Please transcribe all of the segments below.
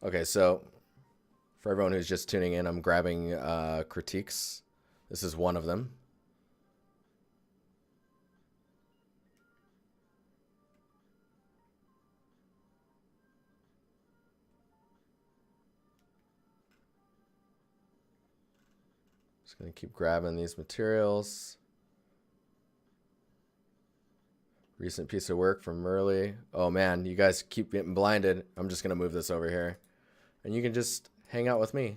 Okay, so for everyone who's just tuning in, I'm grabbing critiques. This is one of them. Just gonna keep grabbing these materials. Recent piece of work from Merle. Oh man, you guys keep getting blinded. I'm just gonna move this over here. And you can just hang out with me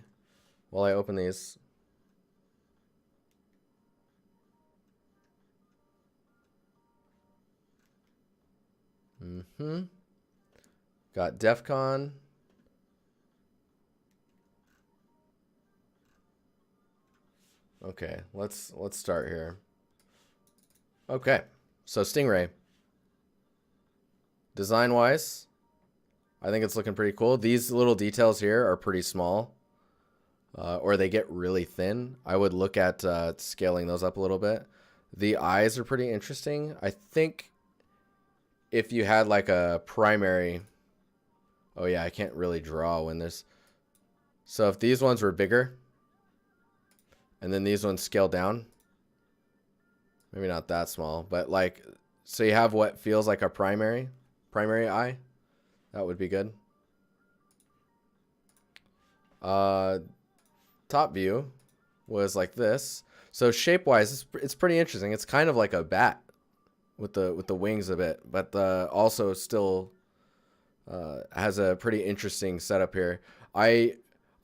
while I open these. Got DEF CON. Okay, let's start here. Okay, so Stingray. Design-wise, I think it's looking pretty cool. These little details here are pretty small, or they get really thin. I would look at scaling those up a little bit. The eyes are pretty interesting. I think if you had like a primary... Oh yeah, I can't really draw when there's... So if these ones were bigger, and then these ones scale down, maybe not that small, but like, so you have what feels like a primary eye. That would be good. Top view was like this. So shape-wise, it's pretty interesting. It's kind of like a bat with the wings a bit, but also still has a pretty interesting setup here. I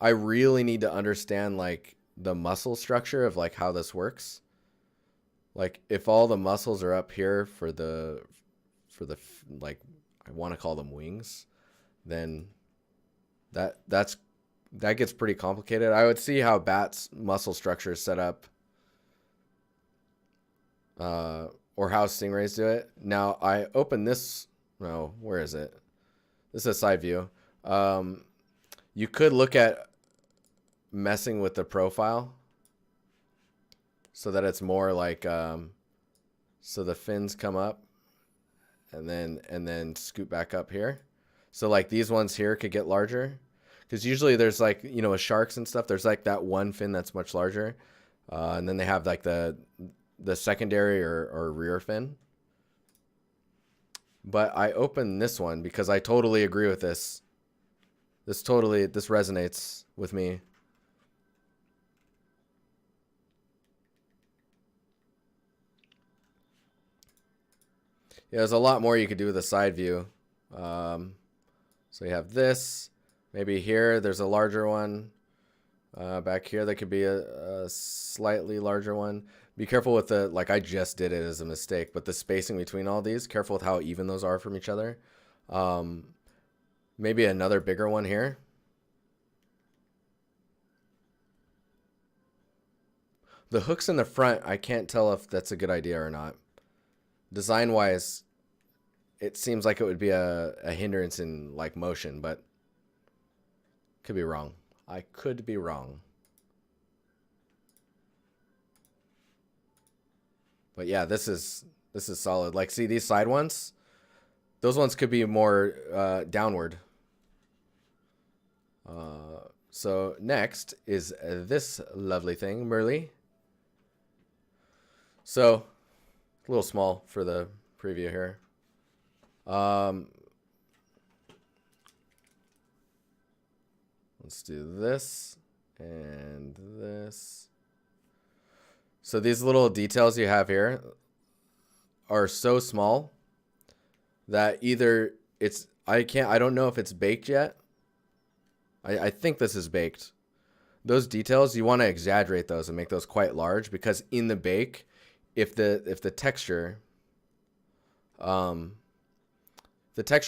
really need to understand like the muscle structure of like how this works. Like if all the muscles are up here for the like, I want to call them wings, then that gets pretty complicated. I would see how bats muscle structure is set up, or how stingrays do it. Now I open this. No, where is it? This is a side view. You could look at messing with the profile so that it's more like, so the fins come up and then scoot back up here. So like these ones here could get larger, because usually there's like, you know, with sharks and stuff, there's like that one fin that's much larger, and then they have like the secondary or rear fin. But I opened this one because I totally agree with this. This resonates with me. Yeah, there's a lot more you could do with a side view. So you have this. Maybe here there's a larger one. Back here there could be a slightly larger one. Be careful with the, like I just did it as a mistake, but the spacing between all these, careful with how even those are from each other. Maybe another bigger one here. The hooks in the front, I can't tell if that's a good idea or not. Design-wise, it seems like it would be a hindrance in like motion, but could be wrong. I could be wrong. But yeah, this is solid. Like, see these side ones? Those ones could be more downward. So next is this lovely thing, Merle. So a little small for the preview here. Let's do this and this. So these little details you have here are so small that either it's, I don't know if it's baked yet. I think this is baked. Those details, you want to exaggerate those and make those quite large, because in the bake, if the texture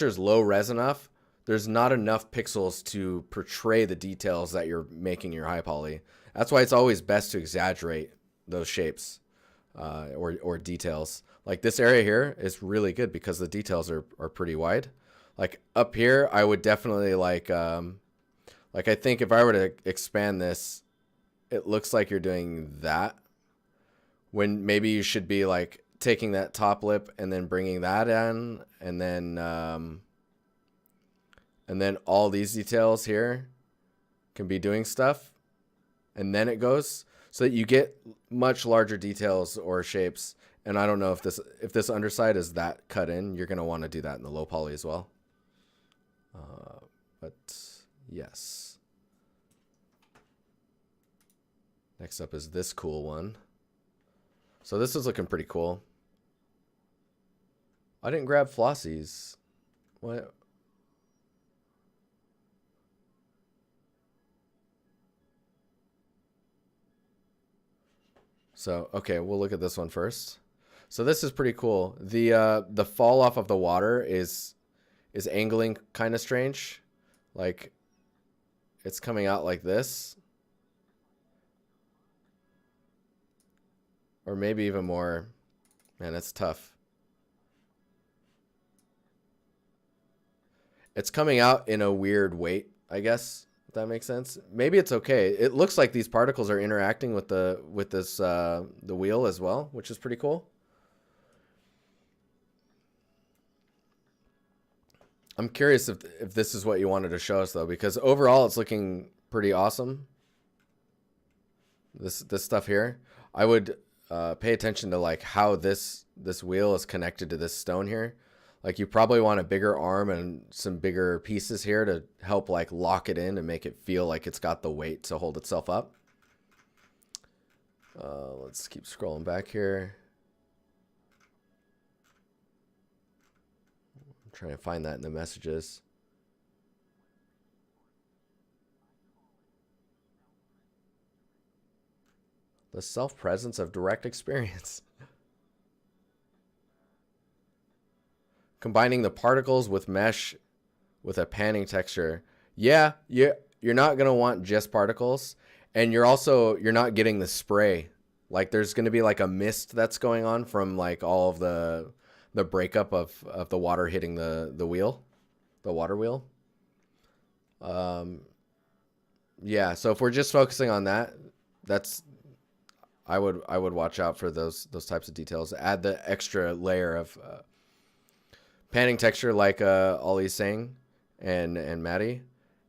is low res enough, there's not enough pixels to portray the details that you're making your high poly. That's why it's always best to exaggerate those shapes or details. Like this area here is really good because the details are pretty wide. Like up here, I would definitely like I think if I were to expand this, it looks like you're doing that, when maybe you should be like taking that top lip and then bringing that in, and then And then all these details here can be doing stuff. And then it goes so that you get much larger details or shapes. And I don't know if this underside is that cut in. You're going to want to do that in the low poly as well. But yes. Next up is this cool one. So this is looking pretty cool. I didn't grab Flossie's. What? So, okay, we'll look at this one first. So this is pretty cool. The fall off of the water is angling kind of strange. Like it's coming out like this. Or maybe even more. Man, that's tough. It's coming out in a weird weight, I guess, if that makes sense. Maybe it's okay. It looks like these particles are interacting with the wheel as well, which is pretty cool. I'm curious if this is what you wanted to show us though, because overall it's looking pretty awesome. This stuff here, I would pay attention to like how this wheel is connected to this stone here. Like you probably want a bigger arm and some bigger pieces here to help like lock it in and make it feel like it's got the weight to hold itself up. Let's keep scrolling back here. I'm trying to find that in the messages. The self-presence of direct experience. Combining the particles with mesh with a panning texture. Yeah, you're not going to want just particles. And you're not getting the spray. Like there's going to be like a mist that's going on from like all of the breakup of the water hitting the wheel, the water wheel. Yeah, so if we're just focusing on that, I would watch out for those types of details. Add the extra layer of panning texture like Ollie's saying and Maddie,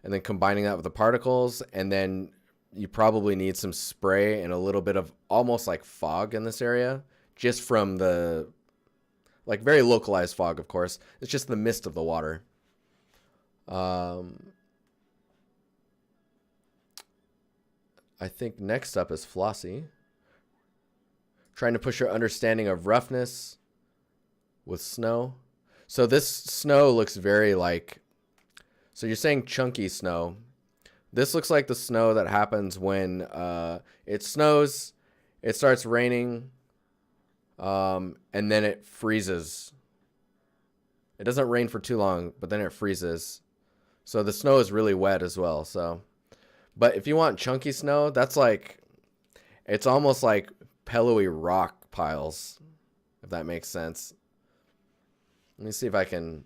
and then combining that with the particles, and then you probably need some spray and a little bit of almost like fog in this area, just from the like very localized fog, of course. It's just the mist of the water. I think next up is Flossie. Trying to push your understanding of roughness with snow. So this snow looks very like, so you're saying chunky snow. This looks like the snow that happens when it snows, it starts raining, and then it freezes. It doesn't rain for too long, but then it freezes. So the snow is really wet as well. So, but if you want chunky snow, that's like, it's almost like pillowy rock piles, if that makes sense. Let me see if I can.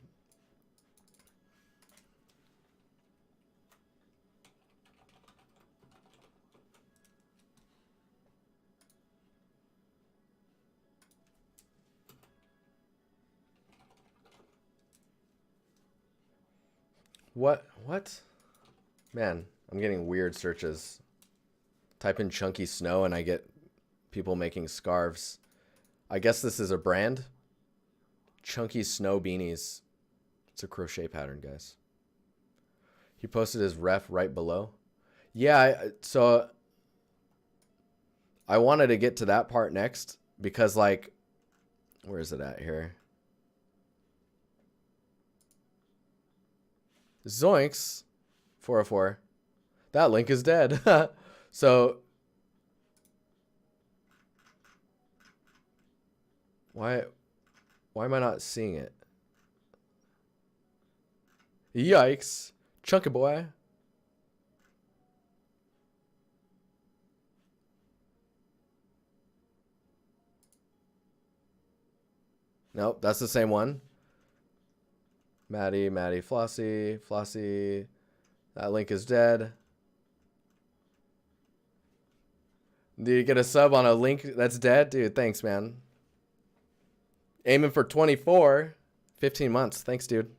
What? Man, I'm getting weird searches. Type in chunky snow and I get people making scarves. I guess this is a brand. Chunky snow beanies. It's a crochet pattern, guys. He posted his ref right below. Yeah, so I wanted to get to that part next because, like, where is it at here? Zoinks, 404. That link is dead. So why am I not seeing it? Yikes. Chunky boy. Nope, that's the same one. Maddie, Flossie. That link is dead. Did you get a sub on a link that's dead? Dude, thanks, man. Aiming for 24. 15 months. Thanks, dude.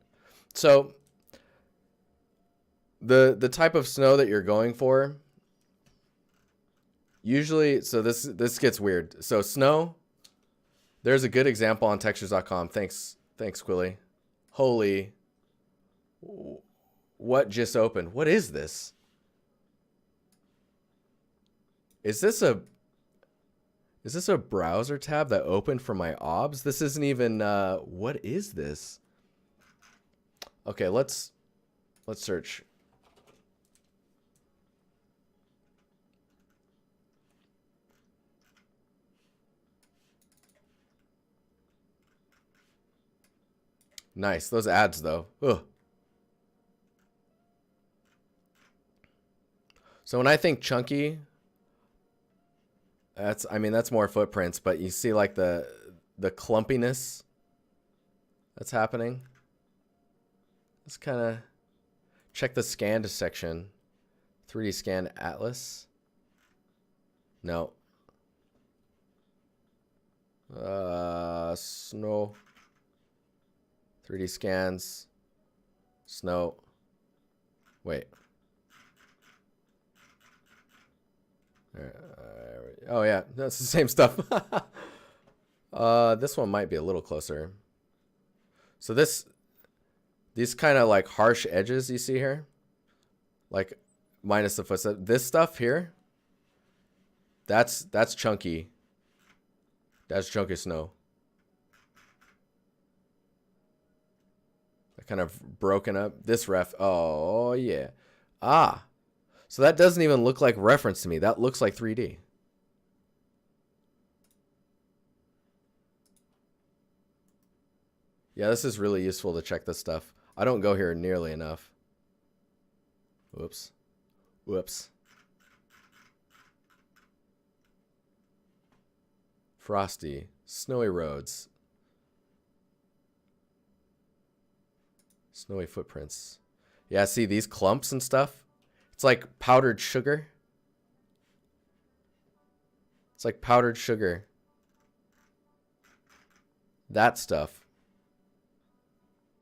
So The type of snow that you're going for, usually, so this gets weird. So snow, there's a good example on textures.com. Thanks Quilly. Holy, what just opened? What is this? Is this a browser tab that opened for my obs? This isn't even what is this? Okay, let's search. Nice. Those ads though. Ugh. So when I think chunky, that's more footprints, but you see like the clumpiness that's happening. Let's kind of check the scanned section. 3D scan atlas. No. Snow. 3D scans. Snow. Wait. Oh yeah, that's the same stuff. This one might be a little closer. So these kind of like harsh edges you see here, like minus the footstep. This stuff here, that's chunky. That's chunky snow. Kind of broken up. This ref. Oh yeah. Ah. So that doesn't even look like reference to me. That looks like 3D. Yeah, this is really useful to check this stuff. I don't go here nearly enough. Whoops. Whoops. Frosty. Snowy roads. Snowy footprints. Yeah, see these clumps and stuff? It's like powdered sugar. It's like powdered sugar. That stuff.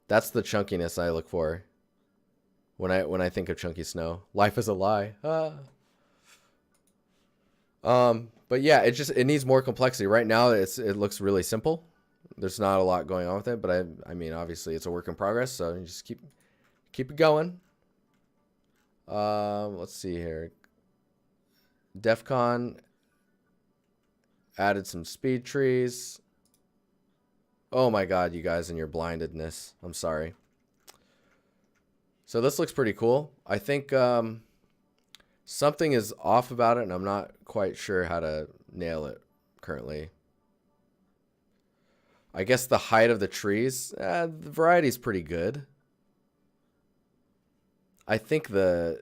That's the chunkiness I look for when I think of chunky snow. Life is a lie. Ah. But yeah, it needs more complexity. Right now it looks really simple. There's not a lot going on with it, but I mean obviously it's a work in progress, so you just keep it going. Let's see here. DEFCON added some speed trees. Oh my god, you guys and your blindedness. I'm sorry. So this looks pretty cool. I think something is off about it, and I'm not quite sure how to nail it currently. I guess the height of the trees, the variety is pretty good. I think the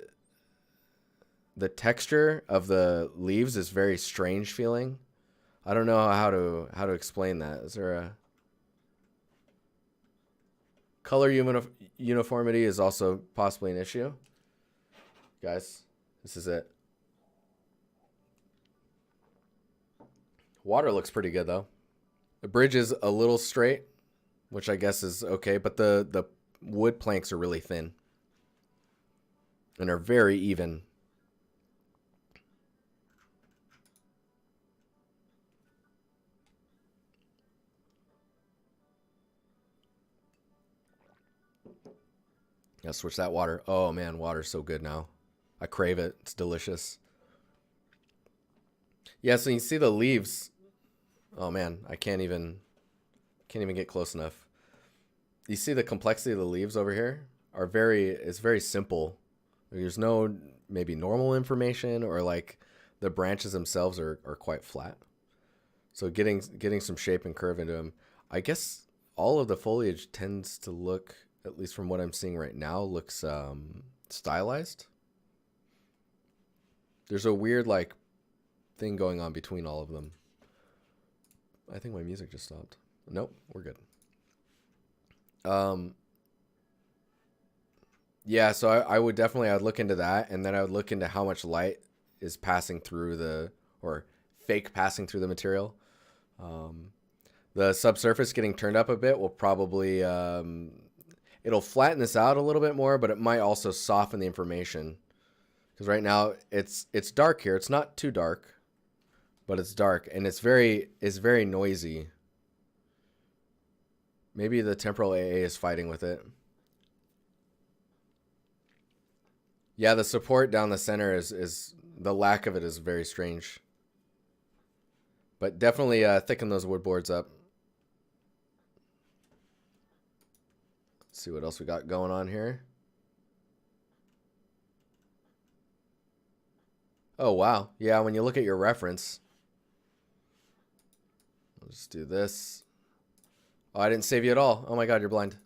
texture of the leaves is very strange feeling. I don't know how to explain that. Is there a color uniformity is also possibly an issue? Guys, this is it. Water looks pretty good though. The bridge is a little straight, which I guess is okay, but the wood planks are really thin and are very even. Gotta switch that water. Oh man, water's so good now. I crave it. It's delicious. Yeah, so you see the leaves. Oh man, I can't even get close enough. You see the complexity of the leaves over here it's very simple. There's no maybe normal information, or like the branches themselves are quite flat. So getting some shape and curve into them. I guess all of the foliage tends to look, at least from what I'm seeing right now, looks stylized. There's a weird like thing going on between all of them. I think my music just stopped. Nope, we're good. Yeah, so I would look into that, and then I would look into how much light is passing through or fake passing through the material. The subsurface getting turned up a bit will probably, it'll flatten this out a little bit more, but it might also soften the information. Because right now it's dark here. It's not too dark, but it's dark, and it's very noisy. Maybe the temporal AA is fighting with it. Yeah, the support down the center is the lack of it is very strange. But definitely thicken those wood boards up. Let's see what else we got going on here. Oh, wow. Yeah, when you look at your reference. I'll just do this. Oh, I didn't save you at all. Oh my God, you're blind.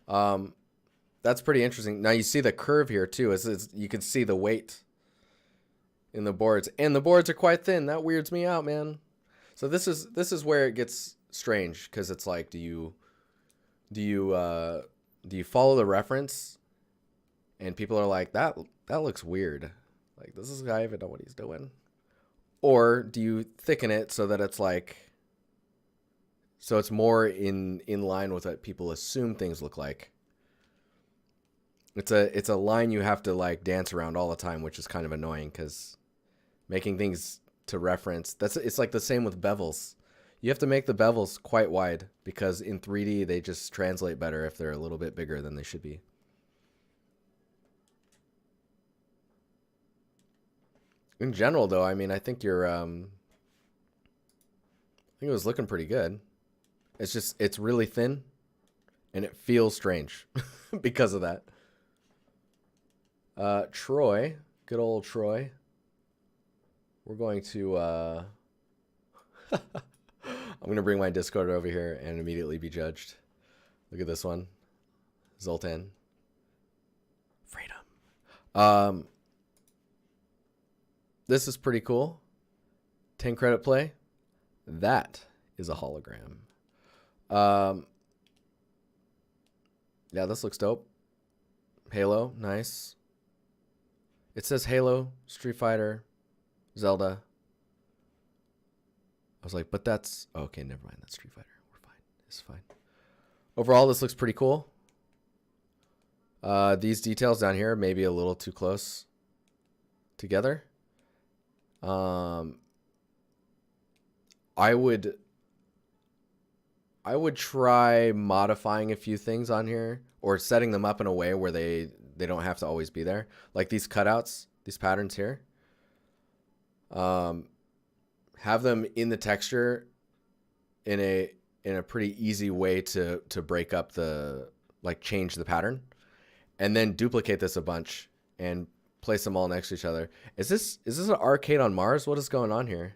That's pretty interesting. Now you see the curve here too. You can see the weight in the boards. And the boards are quite thin. That weirds me out, man. So this is where it gets strange, because it's like, do you follow the reference, and people are like, that looks weird, like, does this guy even know what he's doing? Or do you thicken it so that it's like, so it's more in line with what people assume things look like? It's a line you have to like dance around all the time, which is kind of annoying, because making things to reference, it's like the same with bevels. You have to make the bevels quite wide, because in 3D they just translate better if they're a little bit bigger than they should be. In general though, I mean, I think you're I think it was looking pretty good. It's really thin, and it feels strange because of that. Troy, good old Troy. We're going to I'm going to bring my Discord over here and immediately be judged. Look at this one. Zoltan. Freedom. This is pretty cool. 10 credit play. That is a hologram. Yeah, this looks dope. Halo, nice. It says Halo, Street Fighter, Zelda. I was like, but that's... Oh, okay, never mind. That's Street Fighter. We're fine. It's fine. Overall, this looks pretty cool. These details down here may be a little too close together. I would try modifying a few things on here, or setting them up in a way where they don't have to always be there. Like these cutouts, these patterns here. Have them in the texture in a pretty easy way to break up the, like, change the pattern, and then duplicate this a bunch and place them all next to each other. Is this an arcade on Mars? What is going on here?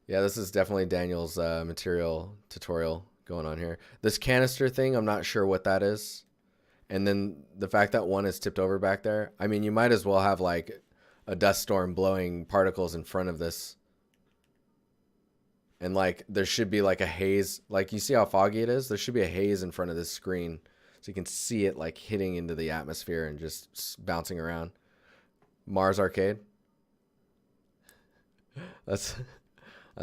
Yeah, this is definitely Daniel's material tutorial going on here. This canister thing, I'm not sure what that is. And then the fact that one is tipped over back there. I mean, you might as well have like a dust storm blowing particles in front of this. And like there should be like a haze. Like, you see how foggy it is? There should be a haze in front of this screen, so you can see it like hitting into the atmosphere and just bouncing around. Mars Arcade. That's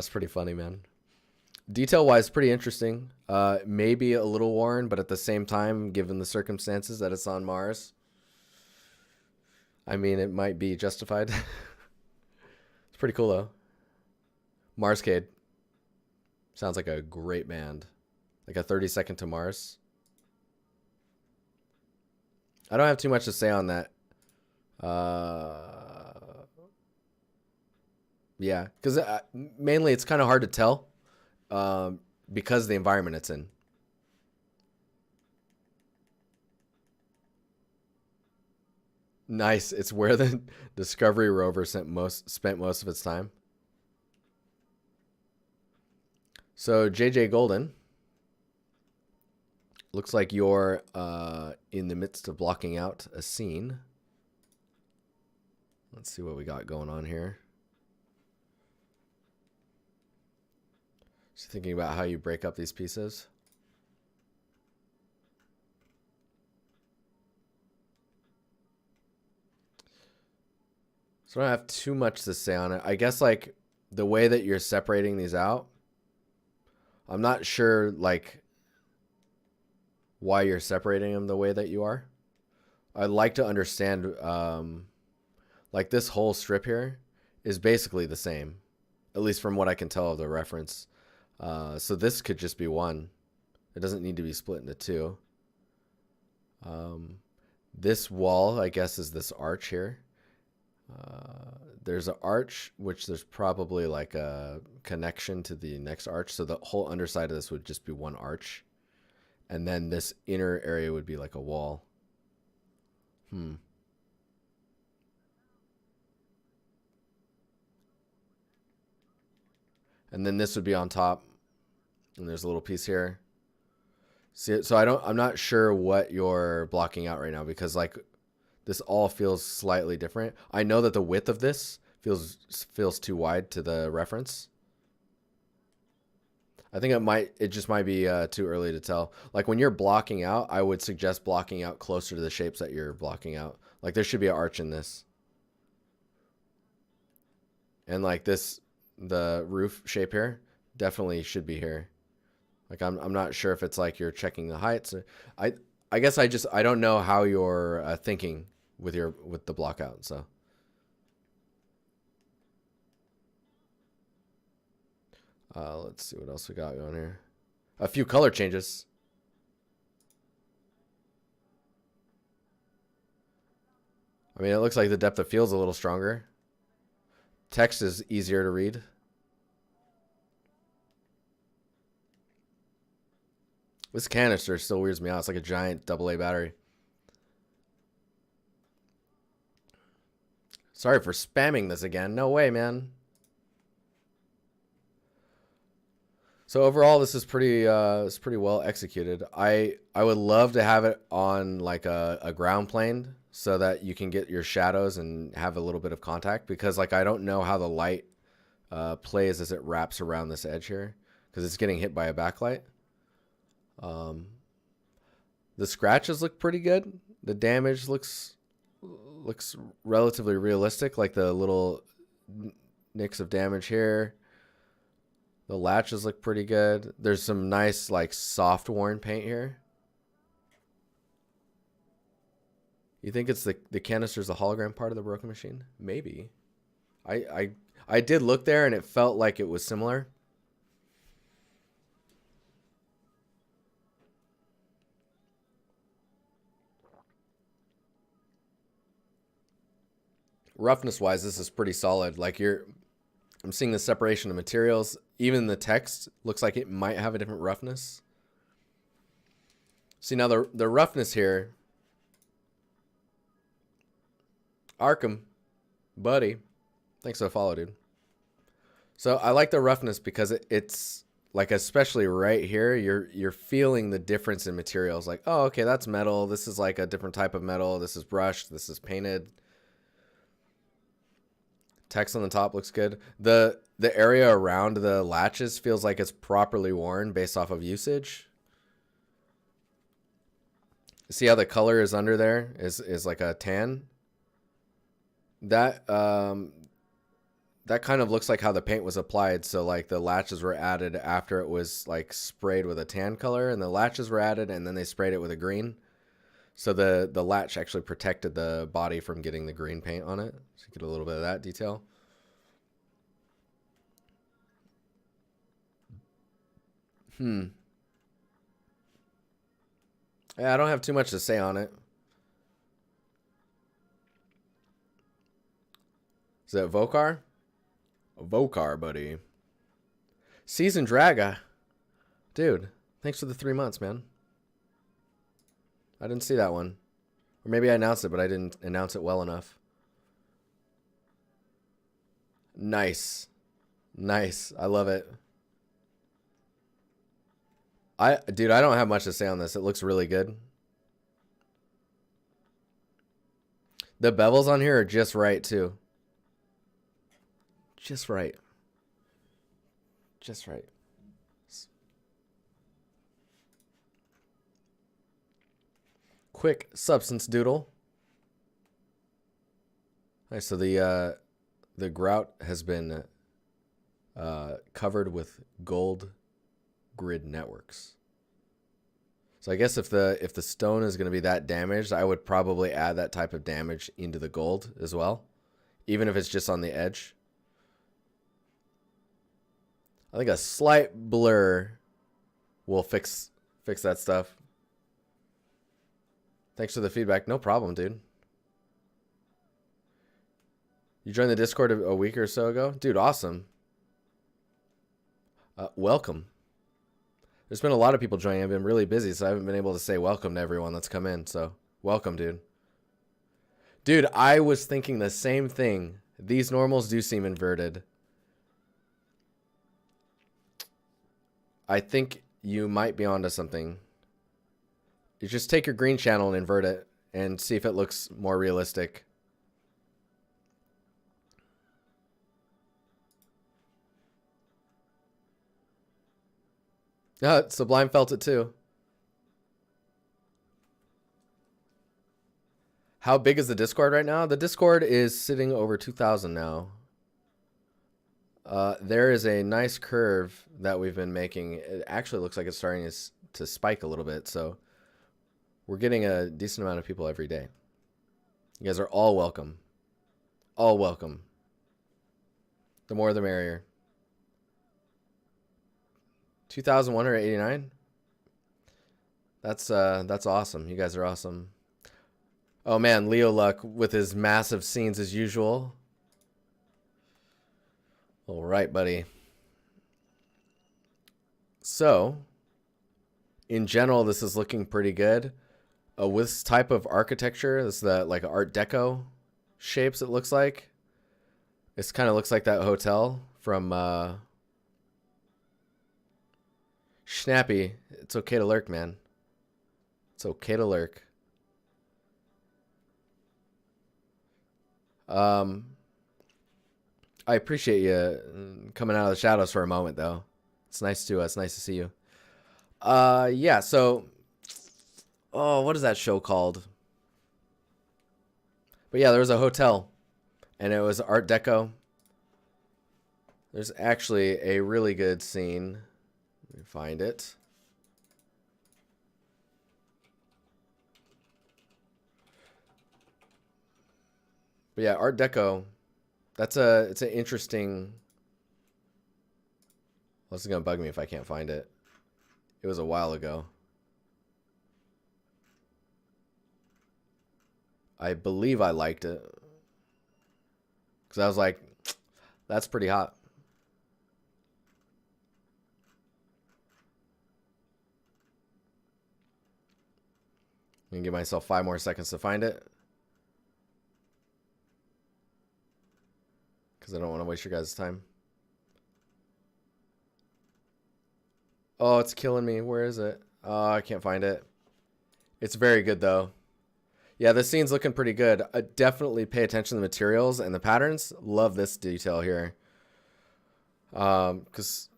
pretty funny, man. Detail wise, pretty interesting. Maybe a little worn, but at the same time, given the circumstances that it's on Mars, I mean, it might be justified. It's pretty cool though. Marscade. Sounds like a great band. Like a 30 Second to Mars. I don't have too much to say on that. Yeah, because mainly it's kind of hard to tell because of the environment it's in. Nice. It's where the Discovery rover spent most of its time. So JJ Golden, looks like you're in the midst of blocking out a scene. Let's see what we got going on here. Just thinking about how you break up these pieces. So I don't have too much to say on it. I guess like the way that you're separating these out, I'm not sure like why you're separating them the way that you are. I'd like to understand, like this whole strip here is basically the same, at least from what I can tell of the reference. So this could just be one. It doesn't need to be split into two. This wall, I guess, is this arch here. There's an arch, which there's probably like a connection to the next arch. So the whole underside of this would just be one arch. And then this inner area would be like a wall. And then this would be on top. And there's a little piece here. See, so I'm not sure what you're blocking out right now, because like this all feels slightly different. I know that the width of this feels too wide to the reference. I think it just might be too early to tell. Like when you're blocking out, I would suggest blocking out closer to the shapes that you're blocking out. Like there should be an arch in this. And like this, the roof shape here definitely should be here. Like I'm not sure if it's like you're checking the heights. I guess I don't know how you're thinking with the block out. So let's see what else we got going here. A few color changes. I mean, it looks like the depth of field's a little stronger. Text is easier to read. This canister still weirds me out. It's like a giant AA battery. Sorry for spamming this again. No way, man. So overall, this is pretty well executed. I would love to have it on like a ground plane so that you can get your shadows and have a little bit of contact, because like I don't know how the light plays as it wraps around this edge here, because it's getting hit by a backlight. The scratches look pretty good. The damage looks relatively realistic, like the little nicks of damage here. The latches look pretty good. There's some nice like soft worn paint here. You think it's the canister's the hologram part of the broken machine? Maybe. I did look there and it felt like it was similar. Roughness wise, this is pretty solid. Like I'm seeing the separation of materials. Even the text looks like it might have a different roughness. See, now the roughness here. Arkham, buddy. Thanks for the follow, dude. So I like the roughness because it's like, especially right here, you're feeling the difference in materials. Like, oh, okay, that's metal. This is like a different type of metal. This is brushed. This is painted. Text on the top looks good. The area around the latches feels like it's properly worn based off of usage. See how the color is under there is like a tan. That kind of looks like how the paint was applied. So like the latches were added after it was like sprayed with a tan color, and the latches were added and then they sprayed it with a green. So the latch actually protected the body from getting the green paint on it. So you get a little bit of that detail. Yeah, I don't have too much to say on it. Is that Vokar? Vokar, buddy. Season Draga. Dude, thanks for the 3 months, man. I didn't see that one. Or maybe I announced it, but I didn't announce it well enough. Nice. Nice. I love it. Dude, I don't have much to say on this. It looks really good. The bevels on here are just right, too. Just right. Just right. Quick substance doodle. Nice. So the grout has been covered with gold grid networks. So I guess if the stone is going to be that damaged, I would probably add that type of damage into the gold as well, even if it's just on the edge. I think a slight blur will fix that stuff. Thanks for the feedback. No problem, dude. You joined the Discord a week or so ago? Dude, awesome. Welcome. There's been a lot of people joining. I've been really busy, so I haven't been able to say welcome to everyone that's come in. So, welcome, dude. Dude, I was thinking the same thing. These normals do seem inverted. I think you might be onto something. You just take your green channel and invert it and see if it looks more realistic. Sublime felt it too. How big is the Discord right now? The Discord is sitting over 2,000 now. There is a nice curve that we've been making. It actually looks like it's starting to spike a little bit. So we're getting a decent amount of people every day. You guys are all welcome. All welcome. The more the merrier. 2,189. That's awesome. You guys are awesome. Oh man, Leo Luck with his massive scenes as usual. All right, buddy. So, in general, this is looking pretty good. With this type of architecture, this is the like Art Deco shapes. It looks like. This kind of looks like that hotel from. Snappy, it's okay to lurk, man. It's okay to lurk. I appreciate you coming out of the shadows for a moment, though. It's nice to see you. Yeah. So, what is that show called? But yeah, there was a hotel, and it was Art Deco. There's actually a really good scene. Let me find it. But yeah, Art Deco. It's an interesting. Well, this is gonna bug me if I can't find it. It was a while ago. I believe I liked it because I was like, that's pretty hot. I'm gonna give myself 5 more seconds to find it because I don't want to waste your guys' time. Oh, it's killing me. Where is it? Oh, I can't find it. It's very good though. Yeah, this scene's looking pretty good. Definitely pay attention to the materials and the patterns. Love this detail here. Because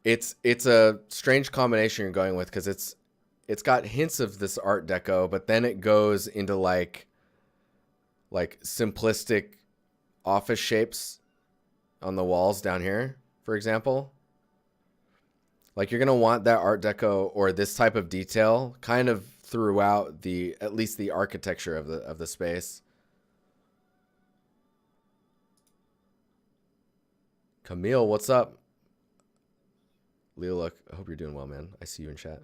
it's a strange combination you're going with because it's got hints of this Art Deco, but then it goes into like simplistic office shapes on the walls down here, for example. Like you're going to want that Art Deco or this type of detail kind of throughout at least the architecture of the space. Camille, what's up? Leo, look, I hope you're doing well, man. I see you in chat.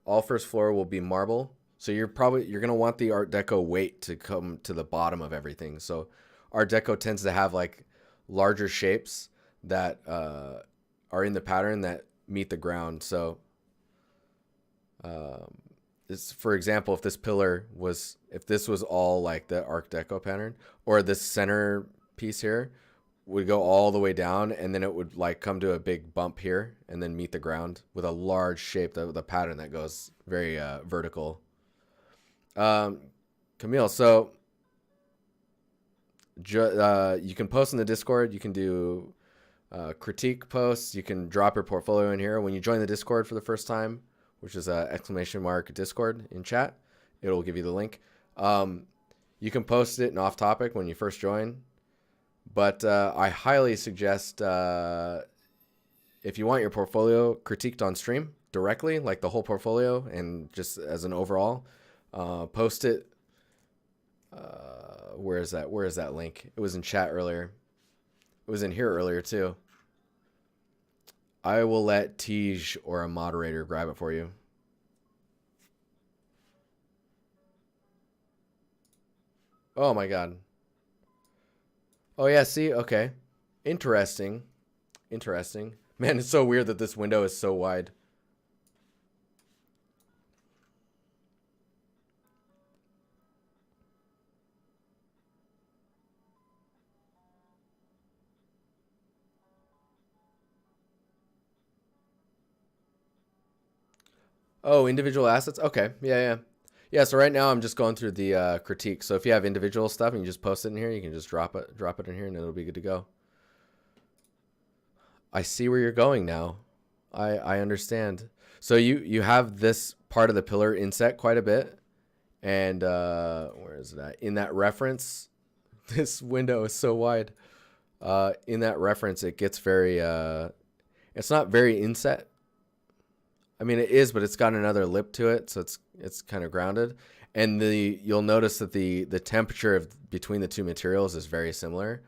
All first floor will be marble. So you're going to want the Art Deco weight to come to the bottom of everything. So Art Deco tends to have like larger shapes that are in the pattern that meet the ground. So for example, if this was all like the Art Deco pattern, or this center piece here would go all the way down, and then it would like come to a big bump here and then meet the ground with a large shape, the pattern that goes very vertical. Camille, so you can post in the Discord. You can do critique posts. You can drop your portfolio in here. When you join the Discord for the first time, which is !Discord in chat, it'll give you the link. You can post it in off topic when you first join, but I highly suggest if if you want your portfolio critiqued on stream directly, like the whole portfolio and just as an overall, post it. Where is that? Where is that link? It was in chat earlier. It was in here earlier too. I will let Tej or a moderator grab it for you. Oh my god. Oh yeah, see? Okay. Interesting. Interesting. Man, it's so weird that this window is so wide. Oh, individual assets? Okay. Yeah, yeah. Yeah, so right now I'm just going through the critique. So if you have individual stuff and you just post it in here, you can just drop it in here and it'll be good to go. I see where you're going now. I understand. So you have this part of the pillar inset quite a bit. And where is that? In that reference, this window is so wide. In that reference, it gets very, it's not very inset. I mean, it is, but it's got another lip to it, so it's kind of grounded. And you'll notice that the temperature between the two materials is very similar.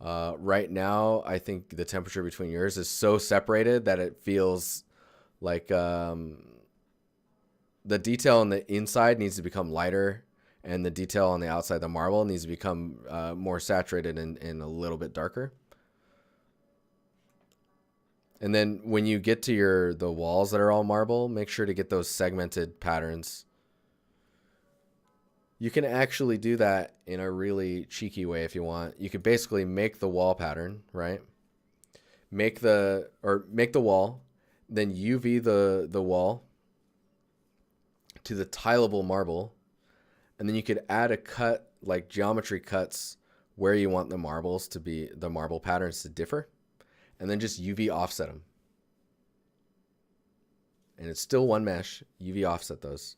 Right now, I think the temperature between yours is so separated that it feels like the detail on the inside needs to become lighter, and the detail on the outside, the marble, needs to become more saturated and a little bit darker. And then when you get to the walls that are all marble, make sure to get those segmented patterns. You can actually do that in a really cheeky way if you want. You could basically make the wall pattern, right? Make the wall, then UV the wall to the tileable marble, and then you could add a cut, like geometry cuts, where you want the marbles to be, the marble patterns to differ. And then just UV offset them. And it's still one mesh. UV offset those.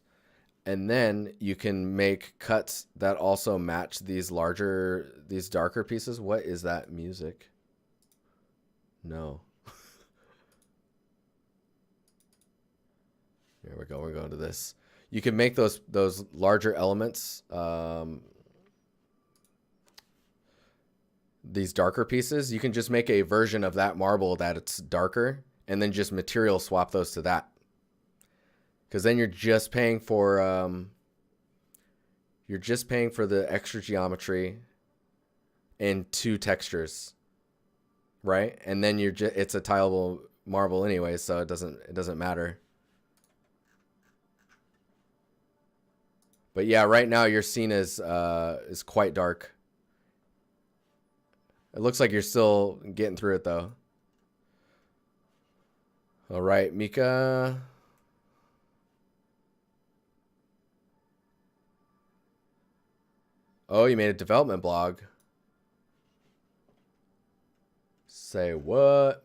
And then you can make cuts that also match these darker pieces. What is that music? No. Here we go. We're going to this. You can make those larger elements, these darker pieces. You can just make a version of that marble that it's darker, and then just material swap those to that. Because then you're just paying for the extra geometry and two textures, right? And then it's a tileable marble anyway, so it doesn't matter. But yeah, right now your scene is quite dark. It looks like you're still getting through it though. All right, Mika. Oh, you made a development blog. Say what?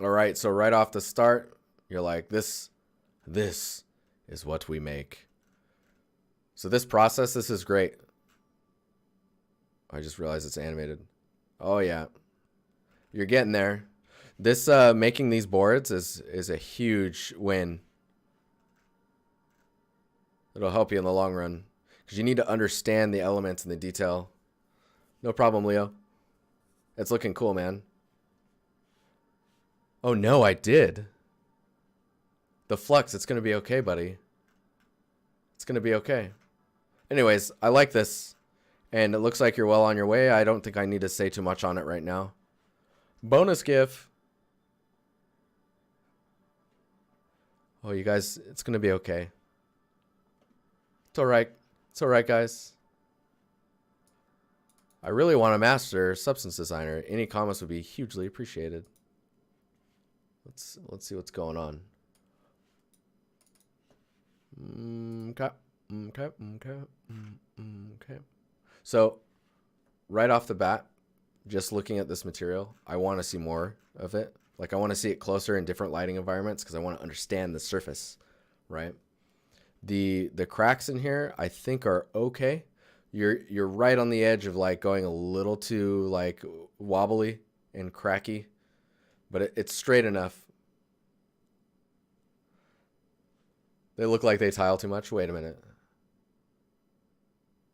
All right, so right off the start, you're like, this is what we make. So this is great. I just realized it's animated. Oh yeah, you're getting there. This making these boards is a huge win. It'll help you in the long run because you need to understand the elements and the detail. No problem, Leo. It's looking cool, man. Oh no, I did. The flux, it's gonna be okay, buddy. It's gonna be okay. Anyways, I like this. And it looks like you're well on your way. I don't think I need to say too much on it right now. Bonus GIF. Oh, you guys, it's going to be okay. It's all right. It's all right, guys. I really want to master Substance Designer. Any comments would be hugely appreciated. Let's see what's going on. Okay. So, right off the bat, just looking at this material, I want to see more of it. Like I want to see it closer in different lighting environments because I want to understand the surface, right? The cracks in here I think are okay. you're right on the edge of like going a little too like wobbly and cracky, but it's straight enough. They look like they tile too much. Wait a minute.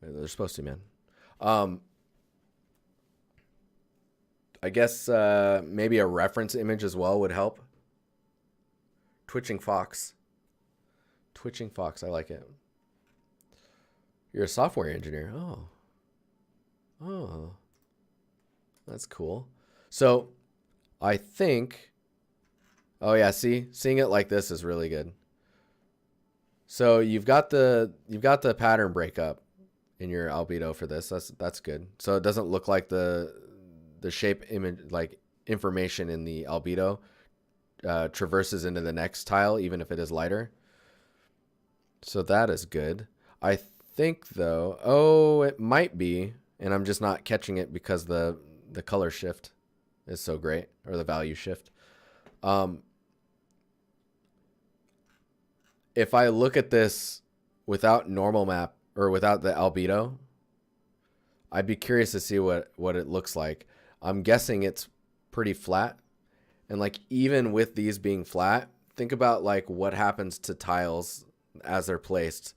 They're supposed to, man. I guess maybe a reference image as well would help. Twitching Fox. Twitching Fox. I like it. You're a software engineer. Oh. Oh. That's cool. So I think... Oh, yeah. See? Seeing it like this is really good. So you've got the pattern breakup in your albedo for this. That's good. So it doesn't look like the shape image, like information in the albedo traverses into the next tile, even if it is lighter. So that is good. I think though, oh, it might be, and I'm just not catching it because the color shift is so great, or the value shift. If I look at this without normal map or without the albedo, I'd be curious to see what it looks like. I'm guessing it's pretty flat. And like even with these being flat, think about like what happens to tiles as they're placed.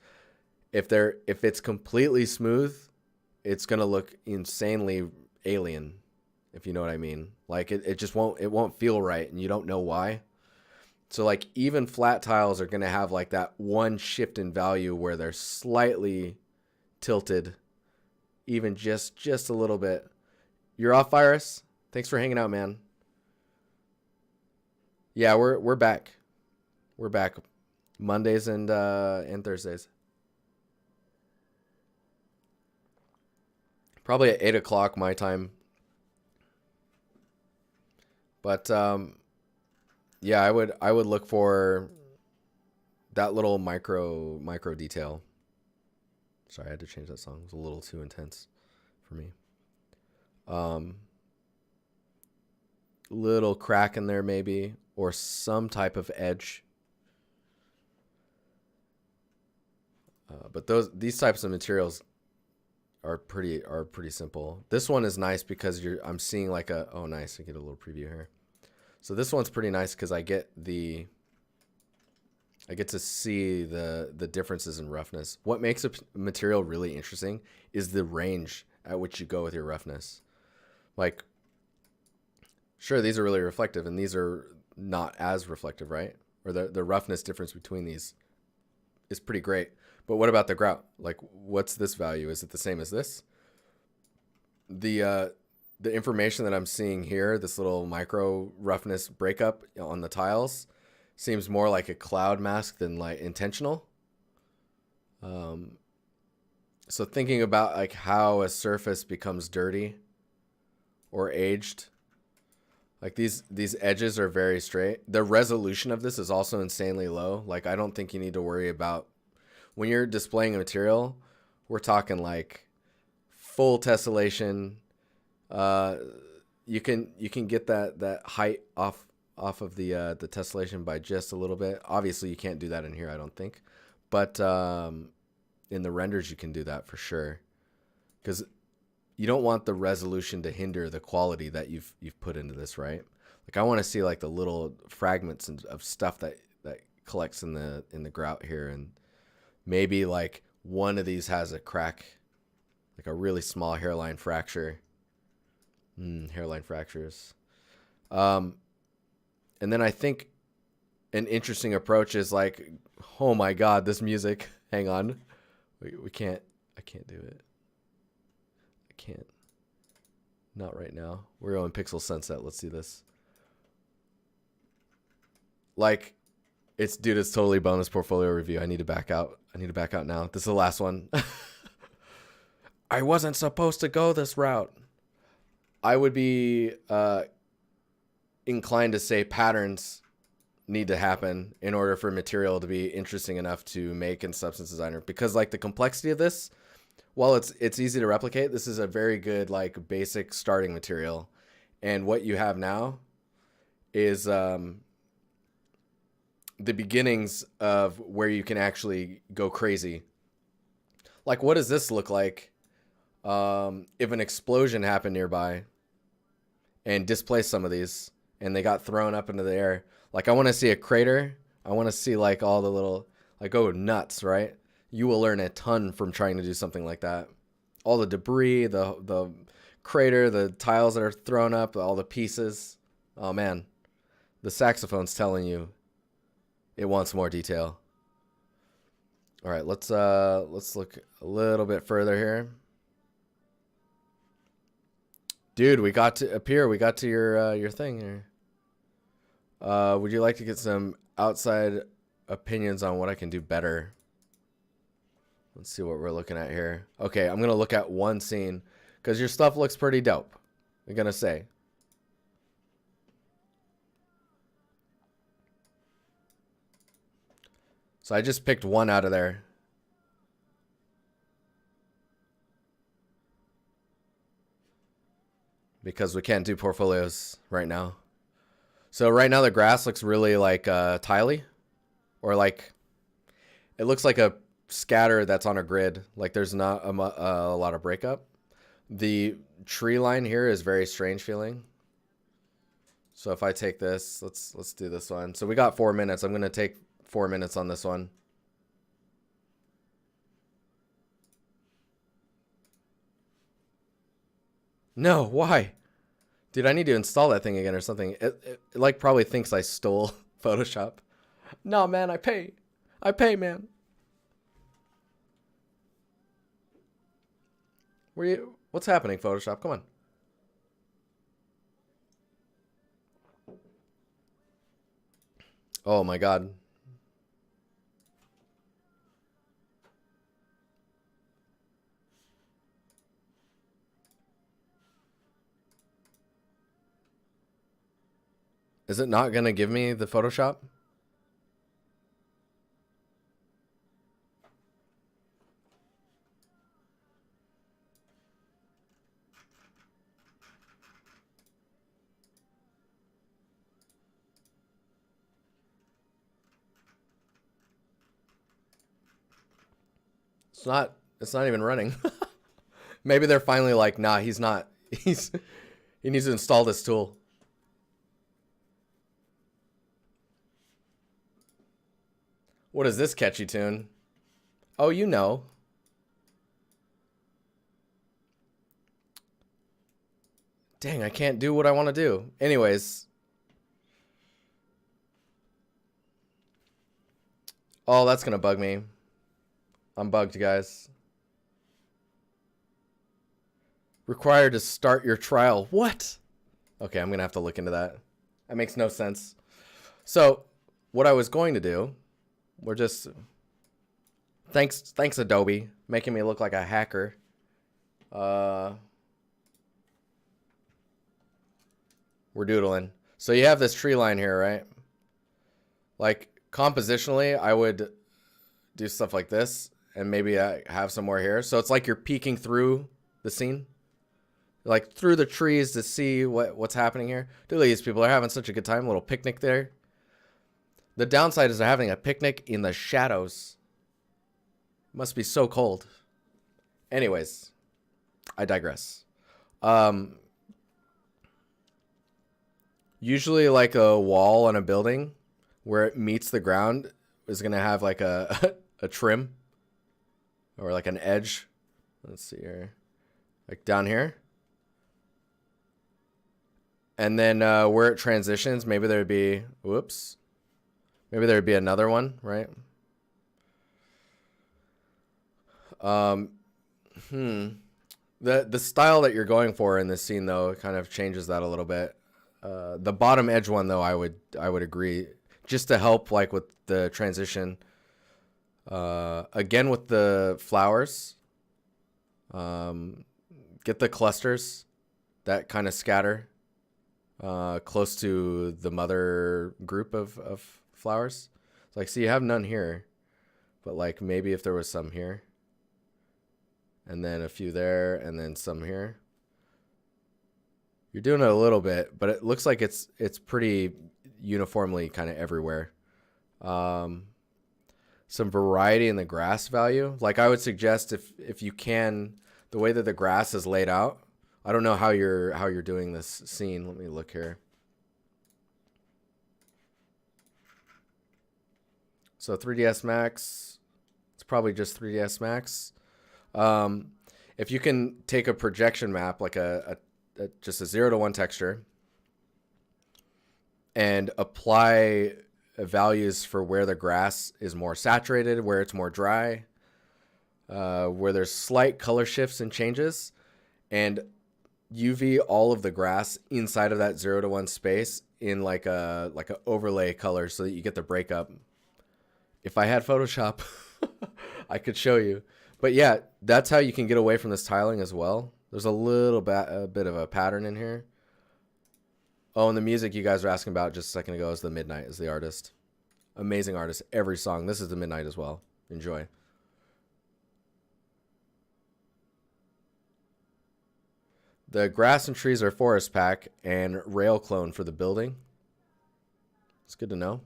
If it's completely smooth, it's going to look insanely alien, if you know what I mean. Like it just won't feel right, and you don't know why. So like even flat tiles are going to have like that one shift in value where they're slightly tilted, even just a little bit. You're off, Virus. Thanks for hanging out, man. Yeah, we're back. We're back Mondays and Thursdays. Probably at 8 o'clock my time. But yeah, I would look for that little micro detail. Sorry, I had to change that song. It was a little too intense for me. Little crack in there maybe, or some type of edge. But these types of materials are pretty simple. This one is nice because I'm seeing like oh nice, I get a little preview here. So this one's pretty nice because I get to see the differences in roughness. What makes a material really interesting is the range at which you go with your roughness. Like, sure, these are really reflective, and these are not as reflective, right? Or the roughness difference between these is pretty great. But what about the grout? Like, what's this value? Is it the same as this? The information that I'm seeing here, this little micro roughness breakup on the tiles, seems more like a cloud mask than like intentional. So thinking about like how a surface becomes dirty or aged, like these edges are very straight. The resolution of this is also insanely low. Like I don't think you need to worry about when you're displaying a material. We're talking like full tessellation. You can get that height off of the tessellation by just a little bit. Obviously, you can't do that in here, I don't think. But in the renders, you can do that for sure, because you don't want the resolution to hinder the quality that you've put into this, right? Like I want to see like the little fragments of stuff that collects in the grout here, and maybe like one of these has a crack, like a really small hairline fracture. Hairline fractures. And then I think an interesting approach is like, oh my God, this music. Hang on. I can't do it. I can't. Not right now. We're going Pixel Sunset. Let's see this. Like, it's totally bonus portfolio review. I need to back out. Now. This is the last one. I wasn't supposed to go this route. I would be inclined to say patterns need to happen in order for material to be interesting enough to make in Substance Designer, because like the complexity of this, while it's easy to replicate, this is a very good like basic starting material, and what you have now is the beginnings of where you can actually go crazy. Like, what does this look like If an explosion happened nearby and displaced some of these and they got thrown up into the air, like I want to see a crater. I want to see like all the little, like, oh, nuts, right? You will learn a ton from trying to do something like that. All the debris, the crater, the tiles that are thrown up, all the pieces. Oh man, the saxophone's telling you it wants more detail. All right, let's look a little bit further here. Dude, we got to up here. We got to your thing here. Would you like to get some outside opinions on what I can do better? Let's see what we're looking at here. Okay, I'm gonna look at one scene because your stuff looks pretty dope. I'm gonna say. So I just picked one out of there. Because we can't do portfolios right now. So right now the grass looks really like tiley. Or like, it looks like a scatter that's on a grid. Like there's not a lot of breakup. The tree line here is very strange feeling. So if I take this, let's do this one. So we got 4 minutes. I'm going to take 4 minutes on this one. No, why? Dude, I need to install that thing again or something. It like probably thinks I stole Photoshop. No, man, I pay. I pay, man. What's happening, Photoshop? Come on. Oh my God. Is it not going to give me the Photoshop? It's not even running. Maybe they're finally like, nah, he's not. He needs to install this tool. What is this catchy tune? Oh, you know. Dang, I can't do what I want to do. Anyways. Oh, that's going to bug me. I'm bugged, guys. Required to start your trial. What? Okay, I'm going to have to look into that. That makes no sense. So, what I was going to do, we're just... Thanks Adobe, making me look like a hacker. We're doodling. So you have this tree line here, right? Like, compositionally, I would do stuff like this, and maybe I have some more here. So it's like you're peeking through the scene, like through the trees to see what's happening here. Dude, these people are having such a good time. A little picnic there. The downside is they're having a picnic in the shadows. Must be so cold. Anyways, I digress. Usually like a wall on a building where it meets the ground is going to have like a trim or like an edge. Let's see here. Like down here. And then where it transitions, maybe there'd be, whoops. Maybe there'd be another one, right? The style that you're going for in this scene though kind of changes that a little bit. The bottom edge one though, I would agree, just to help like with the transition. Again with the flowers, get the clusters that kind of scatter close to the mother group of flowers. It's like, see, you have none here, but like maybe if there was some here, and then a few there, and then some here. You're doing it a little bit, but it looks like it's pretty uniformly kind of everywhere. Some variety in the grass value. Like I would suggest if you can, the way that the grass is laid out. I don't know how you're doing this scene. Let me look here. So 3ds Max, it's probably just 3ds Max. If you can take a projection map, like just a 0 to 1 texture, and apply values for where the grass is more saturated, where it's more dry, where there's slight color shifts and changes, and UV all of the grass inside of that 0 to 1 space in like a overlay color so that you get the breakup. If I had Photoshop, I could show you. But yeah, that's how you can get away from this tiling as well. There's a bit of a pattern in here. Oh, and the music you guys were asking about just a second ago is The Midnight, is the artist. Amazing artist. Every song. This is The Midnight as well. Enjoy. The grass and trees are forest pack and rail clone for the building. It's good to know.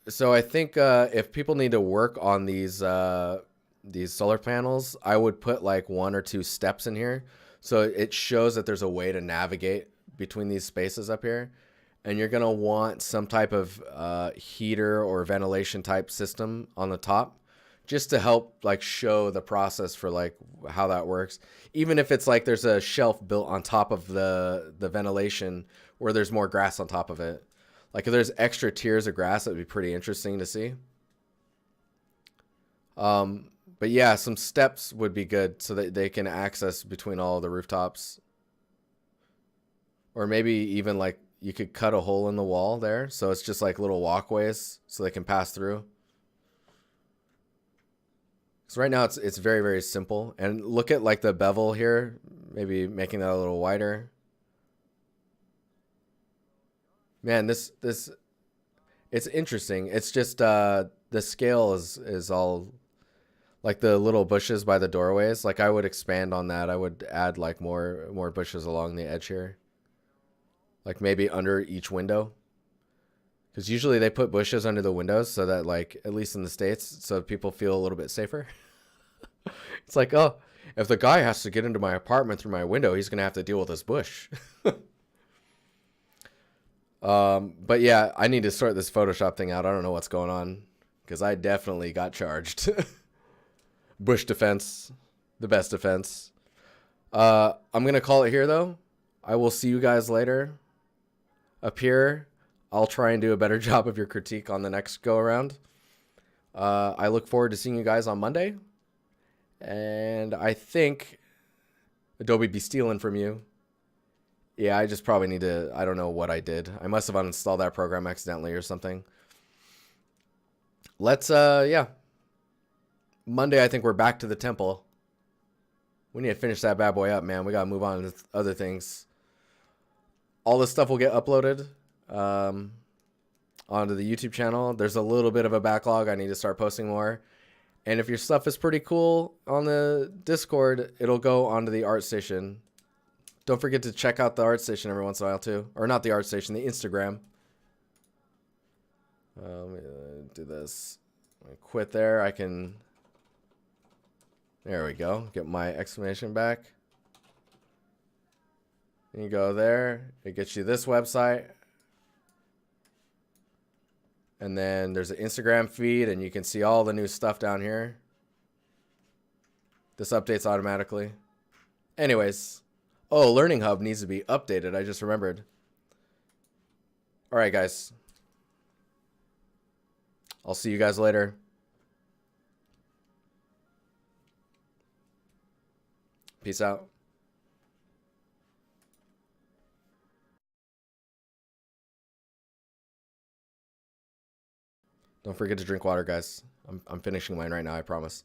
So I think if people need to work on these solar panels, I would put like 1 or 2 steps in here. So it shows that there's a way to navigate between these spaces up here. And you're going to want some type of heater or ventilation type system on the top, just to help like show the process for like how that works. Even if it's like there's a shelf built on top of the ventilation where there's more grass on top of it. Like if there's extra tiers of grass, that would be pretty interesting to see. But yeah, some steps would be good so that they can access between all the rooftops. Or maybe even like you could cut a hole in the wall there. So it's just like little walkways so they can pass through. So right now it's very, very simple. And look at like the bevel here, maybe making that a little wider. Man, this it's interesting. It's just the scale is all like the little bushes by the doorways. Like I would expand on that. I would add like more bushes along the edge here. Like maybe under each window. Because usually they put bushes under the windows so that like, at least in the States, so people feel a little bit safer. It's like, oh, if the guy has to get into my apartment through my window, he's going to have to deal with this bush. But yeah, I need to sort this Photoshop thing out. I don't know what's going on because I definitely got charged. Bush defense, the best defense. I'm going to call it here though. I will see you guys later. Up here, I'll try and do a better job of your critique on the next go around. I look forward to seeing you guys on Monday. And I think Adobe be stealing from you. Yeah, I just probably need to, I don't know what I did. I must have uninstalled that program accidentally or something. Let's, yeah. Monday, I think we're back to the temple. We need to finish that bad boy up, man. We got to move on to other things. All this stuff will get uploaded onto the YouTube channel. There's a little bit of a backlog. I need to start posting more. And if your stuff is pretty cool on the Discord, it'll go onto the Artstation. Don't forget to check out the Artstation every once in a while too. Or not the Artstation, the Instagram. Let me do this. I quit there. I can... There we go. Get my exclamation back. And you go there. It gets you this website. And then there's an Instagram feed, and you can see all the new stuff down here. This updates automatically. Anyways. Oh, Learning Hub needs to be updated. I just remembered. All right, guys. I'll see you guys later. Peace out. Don't forget to drink water, guys. I'm finishing mine right now, I promise.